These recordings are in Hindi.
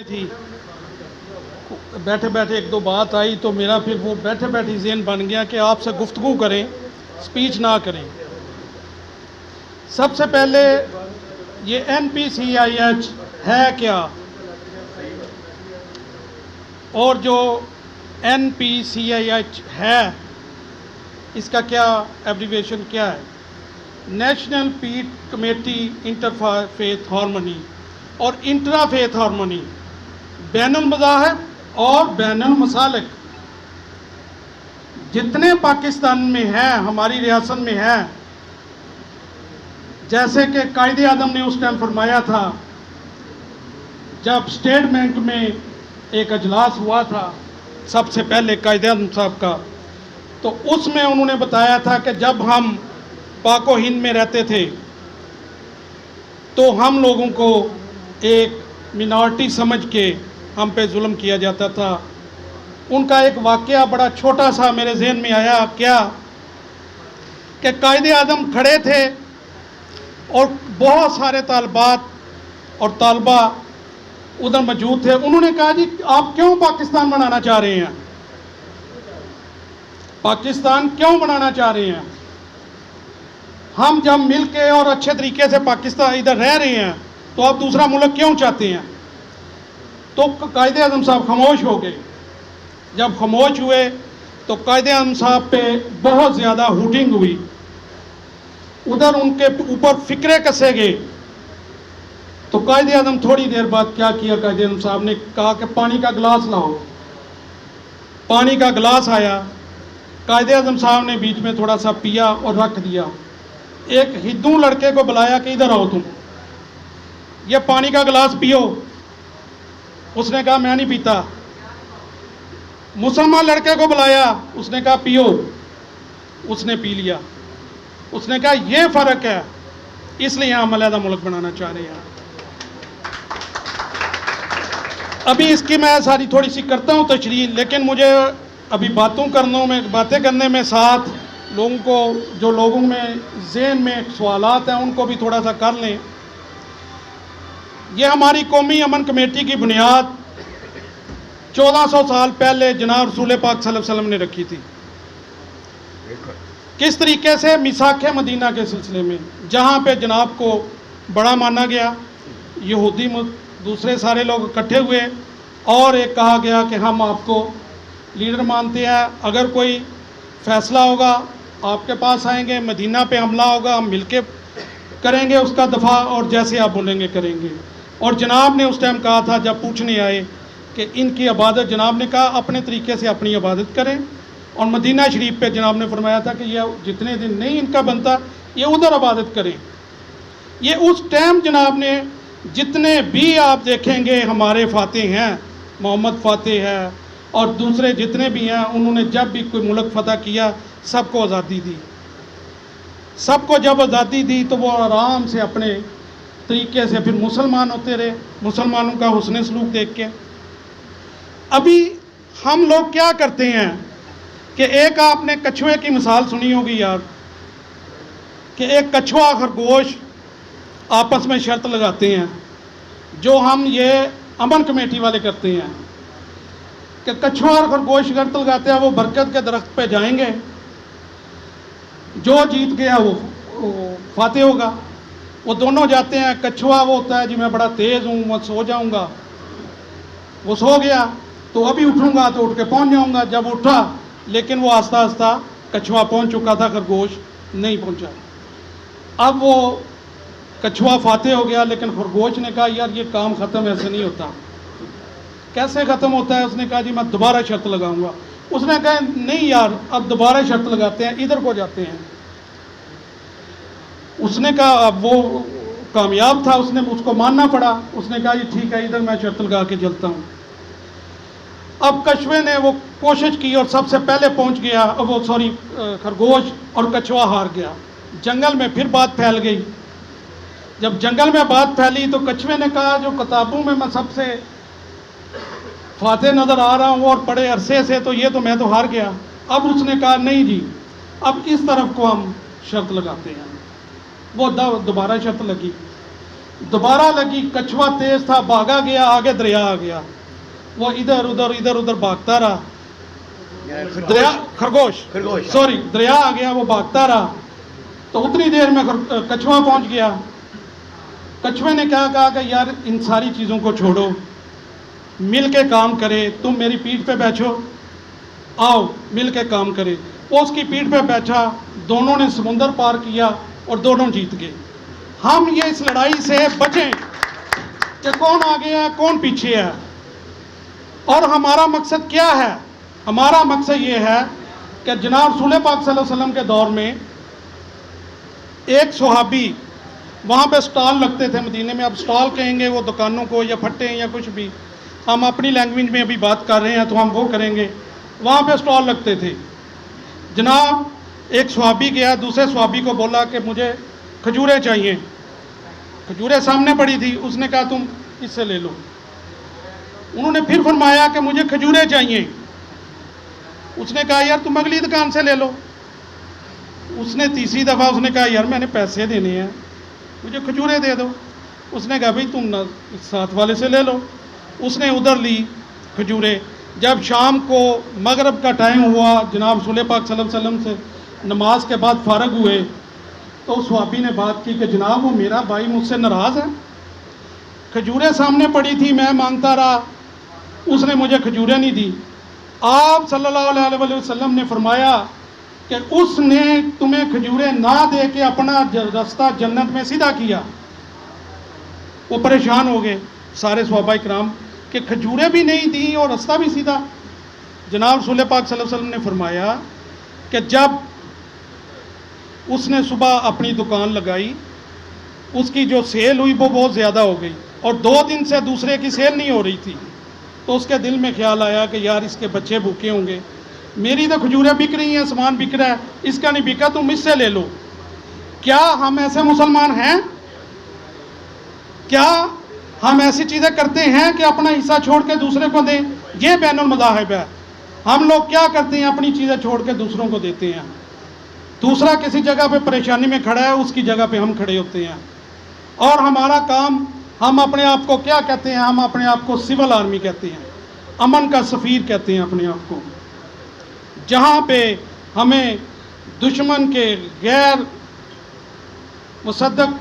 थी, बैठे बैठे एक दो बात आई तो मेरा फिर वो बैठे बैठे ज़हन बन गया कि आपसे गुफ्तगू करें, स्पीच ना करें। सबसे पहले ये NPCIH है क्या, और जो NPCIH है इसका क्या एब्रीविएशन क्या है? National peace committee interfaith harmony और इंट्राफेथ हारमोनी, बैनुल मज़ाहिब और बैनुल मसालिक जितने पाकिस्तान में है, हमारी रियासत में है। जैसे कि कायदे आज़म ने उस टाइम फरमाया था जब स्टेट बैंक में एक अजलास हुआ था सबसे पहले कायदे आज़म साहब का, तो उसमें उन्होंने बताया था कि जब हम पाको हिंद में रहते थे तो हम लोगों को एक मिनॉरिटी समझ के हम पे जुल्म किया जाता था। उनका एक वाक़या बड़ा छोटा सा मेरे जहन में आया, क्या कि कायदे आज़म खड़े थे और बहुत सारे तालबात और तालबा उधर मौजूद थे। उन्होंने कहा जी आप क्यों पाकिस्तान बनाना चाह रहे हैं, पाकिस्तान क्यों बनाना चाह रहे हैं? हम जब मिल के और अच्छे तरीके से पाकिस्तान इधर रह रहे हैं तो आप दूसरा मुल्क क्यों चाहते हैं? तो कायदे आज़म साहब खामोश हो गए। जब खामोश हुए तो कायदे आज़म साहब पे बहुत ज़्यादा हुटिंग हुई, उधर उनके ऊपर फिक्रे कसे गए। तो कायदे आज़म थोड़ी देर बाद क्या किया, कायदे आज़म साहब ने कहा कि पानी का गिलास लाओ। पानी का गिलास आया, कायदे आज़म साहब ने बीच में थोड़ा सा पिया और रख दिया। एक हिंदू लड़के को बुलाया कि इधर आओ तुम, ये पानी का गिलास पियो। उसने कहा मैं नहीं पीता। मुसलमान लड़के को बुलाया, उसने कहा पियो, उसने पी लिया। उसने कहा यह फ़र्क है, इसलिए हम अलहदा मुल्क बनाना चाह रहे हैं। अभी इसकी मैं सारी थोड़ी सी करता हूँ तशरीह, लेकिन मुझे अभी बातें करने में साथ लोगों को, जो लोगों में ज़हन में सवालात हैं उनको भी थोड़ा सा कर लें। ये हमारी कौमी अमन कमेटी की बुनियाद 1400 साल पहले जनाब रसूल पाक सल्लल्लाहु अलैहि वसल्लम ने रखी थी। किस तरीके से? मिसाख मदीना के सिलसिले में, जहाँ पे जनाब को बड़ा माना गया, यहूदी दूसरे सारे लोग इकट्ठे हुए और एक कहा गया कि हम आपको लीडर मानते हैं, अगर कोई फ़ैसला होगा आपके पास आएंगे, मदीना पे हमला होगा हम मिलके करेंगे उसका दफ़ा, और जैसे आप बोलेंगे करेंगे। और जनाब ने उस टाइम कहा था जब पूछने आए कि इनकी इबादत, जनाब ने कहा अपने तरीके से अपनी इबादत करें। और मदीना शरीफ पे जनाब ने फरमाया था कि यह जितने दिन नहीं इनका बनता ये उधर इबादत करें। ये उस टाइम जनाब ने, जितने भी आप देखेंगे हमारे फ़ातेह हैं, मोहम्मद फ़ातेह है और दूसरे जितने भी हैं, उन्होंने जब भी कोई मुल्क फ़तह किया सबको आज़ादी दी। सबको जब आज़ादी दी तो वो आराम से अपने तरीके से फिर मुसलमान होते रहे, मुसलमानों का हुस्न सलूक देख के। अभी हम लोग क्या करते हैं कि एक आपने कछुए की मिसाल सुनी होगी यार, कि एक कछुआ खरगोश आपस में शर्त लगाते हैं, जो हम ये अमन कमेटी वाले करते हैं कि कछुआ और खरगोश शर्त लगाते हैं वो बरकत के दरख्त पे जाएंगे, जो जीत गया वो फातेह होगा। वो दोनों जाते हैं। कछुआ वो होता है जी मैं बड़ा तेज़ हूँ, मैं सो जाऊँगा, वो सो गया तो अभी उठूँगा तो उठ के पहुँच जाऊँगा। जब उठा लेकिन वो आस्ता आस्ता कछुआ पहुँच चुका था, खरगोश नहीं पहुँचा। अब वो कछुआ फातेह हो गया, लेकिन खरगोश ने कहा यार ये काम ख़त्म ऐसे नहीं होता। कैसे ख़त्म होता है? उसने कहा जी मैं दोबारा शर्त लगाऊंगा। उसने कहा नहीं यार अब दोबारा शर्त लगाते हैं, इधर को जाते हैं। उसने कहा अब वो कामयाब था, उसने उसको मानना पड़ा। उसने कहा जी ठीक है इधर मैं शर्त लगा के चलता हूँ। अब कछुए ने वो कोशिश की और सबसे पहले पहुँच गया, वो सॉरी खरगोश, और कछुआ हार गया। जंगल में फिर बात फैल गई। जब जंगल में बात फैली तो कछुए ने कहा जो किताबों में मैं सबसे फातेह नज़र आ रहा हूँ और बड़े अरसे से, तो ये तो मैं तो हार गया। अब उसने कहा नहीं जी अब इस तरफ को हम शर्त लगाते हैं। वो दोबारा शर्त लगी। दोबारा लगी, कछुआ तेज था, भागा गया, आगे दरिया आ गया। वो इधर उधर भागता रहा। दरिया खरगोश सॉरी दरिया आ गया, वो भागता रहा। तो उतनी देर में कछुआ पहुंच गया। कछुए ने क्या कहा कि यार इन सारी चीज़ों को छोड़ो, मिल के काम करे, तुम मेरी पीठ पे बैठो, आओ मिल के काम करे। वो उसकी पीठ पे बैठा, दोनों ने समुंदर पार किया और दोनों जीत गए। हम ये इस लड़ाई से बचें कि कौन आगे है कौन पीछे है। और हमारा मकसद क्या है? हमारा मकसद ये है कि जनाब रसूल पाक सल्लल्लाहु अलैहि वसल्लम के दौर में एक सहाबी, वहाँ पे स्टॉल लगते थे मदीने में। अब स्टॉल कहेंगे वो दुकानों को या फट्टे या कुछ भी, हम अपनी लैंग्वेज में अभी बात कर रहे हैं तो हम वो करेंगे। वहाँ पे स्टॉल लगते थे। जनाब एक सहाबी गया, दूसरे सहाबी को बोला कि मुझे खजूरें चाहिए। खजूरें सामने पड़ी थी, उसने कहा तुम इससे ले लो। उन्होंने फिर फरमाया कि मुझे खजूरें चाहिए। उसने कहा यार तुम अगली दुकान से ले लो। उसने तीसरी दफ़ा उसने कहा यार मैंने पैसे देने हैं, मुझे खजूरें दे दो। उसने कहा भाई तुम ना इस साथ वाले से ले लो। उसने उधर ली खजूरें। जब शाम को मगरिब का टाइम हुआ, जनाब रसूल पाक सल्लल्लाहु अलैहि वसल्लम से नमाज के बाद फारग हुए, तो उस सहाबी ने बात की कि जनाब वो मेरा भाई मुझसे नाराज़ है, खजूरें सामने पड़ी थी, मैं मांगता रहा, उसने मुझे खजूरें नहीं दी। आप सल्लल्लाहु अलैहि वसल्लम ने फरमाया कि उसने तुम्हें खजूरें ना दे के अपना रास्ता जन्नत में सीधा किया। वो परेशान हो गए सारे सहाबा इकराम कि खजूरें भी नहीं दी और रास्ता भी सीधा। जनाब रसूल पाक सल्लल्लाहु अलैहि वसल्लम ने फरमाया कि जब उसने सुबह अपनी दुकान लगाई, उसकी जो सेल हुई वो बहुत ज़्यादा हो गई और 2 दिन से दूसरे की सेल नहीं हो रही थी। तो उसके दिल में ख्याल आया कि यार इसके बच्चे भूखे होंगे, मेरी तो खजूरें बिक रही हैं, सामान बिक रहा है, इसका नहीं बिका, तुम इससे ले लो। क्या हम ऐसे मुसलमान हैं? क्या हम ऐसी चीज़ें करते हैं कि अपना हिस्सा छोड़ के दूसरे को दें? ये बैनुल मज़ाहिब है। हम लोग क्या करते हैं? अपनी चीज़ें छोड़ के दूसरों को देते हैं। दूसरा किसी जगह पे परेशानी में खड़ा है, उसकी जगह पे हम खड़े होते हैं। और हमारा काम, हम अपने आप को क्या कहते हैं? हम अपने आप को सिविल आर्मी कहते हैं, अमन का सफ़ीर कहते हैं अपने आप को। जहाँ पे हमें दुश्मन के गैर मुसद्दक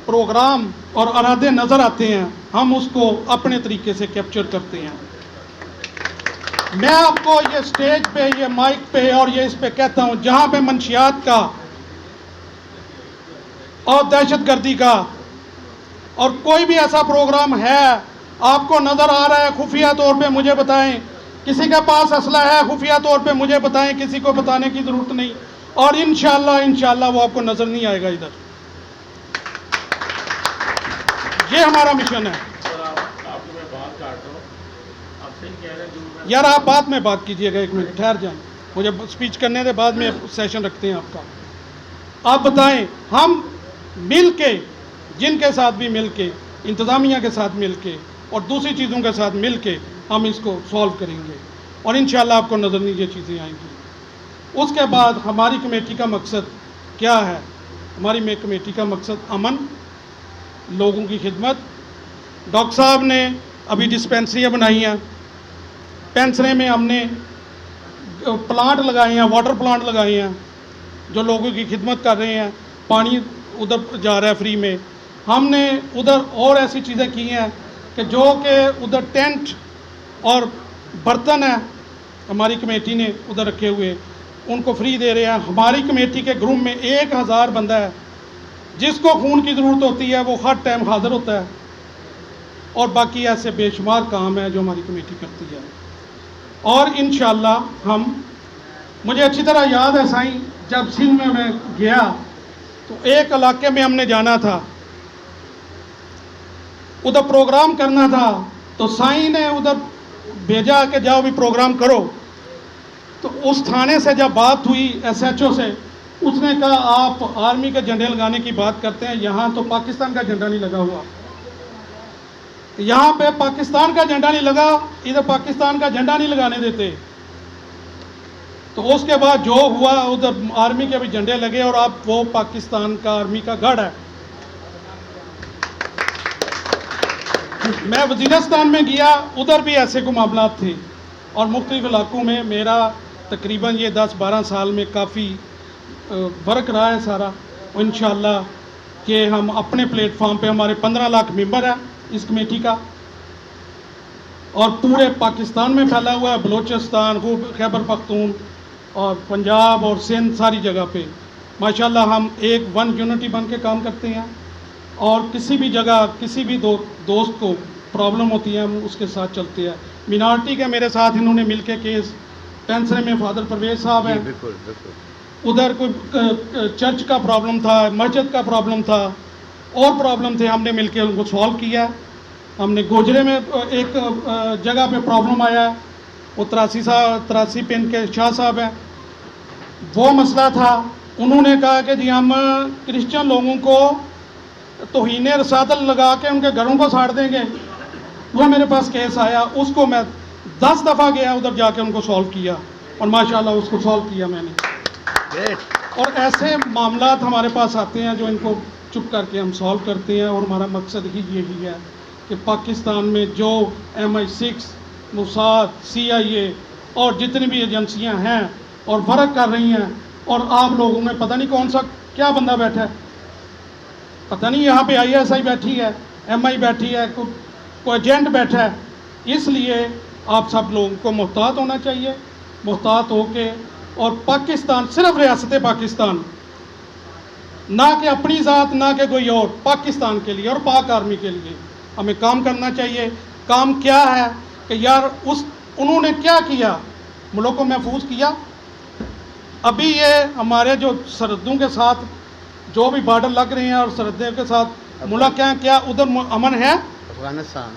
प्रोग्राम और इरादे नज़र आते हैं, हम उसको अपने तरीके से कैप्चर करते हैं। मैं आपको ये स्टेज पे, ये माइक पे और ये इस पे कहता हूँ, जहाँ पे मंशियात का और दहशतगर्दी का और कोई भी ऐसा प्रोग्राम है आपको नज़र आ रहा है, खुफिया तौर पे मुझे बताएं। किसी के पास असला है, खुफिया तौर पे मुझे बताएं, किसी को बताने की ज़रूरत नहीं। और इंशाअल्लाह वो आपको नज़र नहीं आएगा इधर। ये हमारा मिशन है। यार आप बाद में बात कीजिएगा, 1 मिनट ठहर जाएं, मुझे स्पीच करने के बाद में सेशन रखते हैं आपका। आप बताएं, हम मिल के, जिनके साथ भी मिल के, इंतज़ामिया के साथ मिल के और दूसरी चीज़ों के साथ मिल के हम इसको सॉल्व करेंगे और इंशाअल्लाह आपको नज़र नहीं ये चीज़ें आएंगी। उसके बाद हमारी कमेटी का मकसद क्या है? हमारी कमेटी का मकसद अमन, लोगों की खिदमत। डॉक्टर साहब ने अभी डिस्पेंसरियाँ बनाई हैं, पेंसरे में हमने प्लांट लगाए हैं, वाटर प्लांट लगाए हैं जो लोगों की खिदमत कर रहे हैं। पानी उधर जा रहा है फ्री में। हमने उधर और ऐसी चीज़ें की हैं कि जो कि उधर टेंट और बर्तन है, हमारी कमेटी ने उधर रखे हुए, उनको फ्री दे रहे हैं। हमारी कमेटी के ग्रुप में 1000 बंदा है, जिसको खून की ज़रूरत होती है वो हर टाइम हाज़िर होता है। और बाकी ऐसे बेशुमार काम है जो हमारी कमेटी करती है। और इंशाअल्लाह मुझे अच्छी तरह याद है साईं, जब सिंध में मैं गया तो एक इलाके में हमने जाना था, उधर प्रोग्राम करना था। तो साईं ने उधर भेजा कि जाओ भी प्रोग्राम करो। तो उस थाने से जब बात हुई SHO से, उसने कहा आप आर्मी के झंडे लगाने की बात करते हैं, यहाँ तो पाकिस्तान का झंडा नहीं लगा हुआ, यहाँ पे पाकिस्तान का झंडा नहीं लगा, इधर पाकिस्तान का झंडा नहीं लगाने देते। तो उसके बाद जो हुआ, उधर आर्मी के भी झंडे लगे और अब वो पाकिस्तान का आर्मी का गढ़ है। मैं वज़ीरिस्तान में गया, उधर भी ऐसे को मामला थे और मुख्तलिफ़ इलाकों में मेरा तकरीबन ये 10-12 साल में काफ़ी फ़र्क रहा है सारा। और इंशाअल्लाह कि हम अपने प्लेटफॉर्म पे, हमारे 15 लाख मेंबर है इस कमेटी का और पूरे पाकिस्तान में फैला हुआ है, बलूचिस्तान, खैबर पख्तून और पंजाब और सिंध, सारी जगह पे माशाल्लाह हम एक वन यूनिटी बन के काम करते हैं। और किसी भी जगह किसी भी दोस्त को प्रॉब्लम होती है हम उसके साथ चलते हैं। मिनॉरिटी के मेरे साथ इन्होंने मिल के केस, पेंसरे में फादर परवेज साहब हैं, बिल्कुल बिल्कुल, उधर कोई चर्च का प्रॉब्लम था, मस्जिद का प्रॉब्लम था और प्रॉब्लम थे, हमने मिल के उनको सॉल्व किया। हमने गोजरे में एक जगह पे प्रॉब्लम आया, वो 83 पिन के शाह साहब हैं, वो मसला था। उन्होंने कहा कि जी हम क्रिश्चियन लोगों को तौहीन रसादत लगा के उनके घरों को साड़ देंगे। वो मेरे पास केस आया, उसको मैं 10 दफ़ा गया उधर जाके उनको सॉल्व किया और माशाल्लाह उसको सॉल्व किया मैंने। और ऐसे मामलात हमारे पास आते हैं जो इनको चुप करके हम सॉल्व करते हैं। और हमारा मकसद ही यही है कि पाकिस्तान में जो MI6, मोसाद, CIA और जितनी भी एजेंसियां हैं और वर्क कर रही हैं, और आप लोगों में पता नहीं कौन सा क्या बंदा बैठा है, पता नहीं यहाँ पे ISI बैठी है, MI बैठी है, कोई एजेंट बैठा है। इसलिए आप सब लोगों को मुहतात होना चाहिए, मुहतात होके और पाकिस्तान, सिर्फ रियासत पाकिस्तान, ना कि अपनी ज़ात, ना कि कोई और, पाकिस्तान के लिए और पाक आर्मी के लिए हमें काम करना चाहिए। काम क्या है कि यार उन्होंने क्या किया, मुल्क को महफूज किया। अभी ये हमारे जो सरहदों के साथ जो भी बॉर्डर लग रहे हैं और सरहदों के साथ मुल्क हैं, क्या उधर अमन है? अफगानिस्तान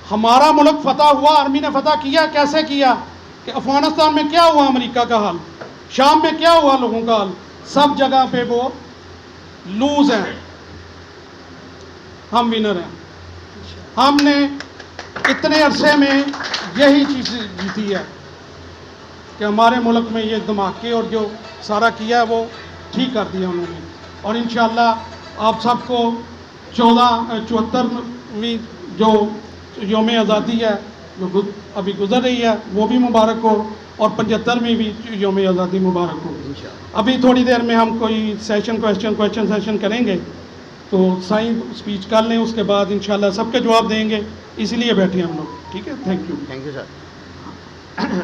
हमारा मुल्क फतह हुआ, आर्मी ने फतह किया, कैसे किया? कि अफगानिस्तान में क्या हुआ, अमेरिका का हाल, शाम में क्या हुआ लोगों का हाल, सब जगह पे वो लूज हैं, हम विनर हैं। हमने इतने अरसे में यही चीज़ जीती है कि हमारे मुल्क में ये धमाके और जो सारा किया है वो ठीक कर दिया उन्होंने। और इंशाअल्लाह आप सबको 74वीं जो यौम आज़ादी है जो अभी गुजर रही है वो भी मुबारक हो और 75वीं भी यौम आज़ादी मुबारक हो। अभी थोड़ी देर में हम कोई क्वेश्चन सेशन करेंगे, तो साईं स्पीच कर लें, उसके बाद इंशाअल्लाह सबके जवाब देंगे, इसलिए बैठे हम लोग। ठीक है, थैंक यू सर।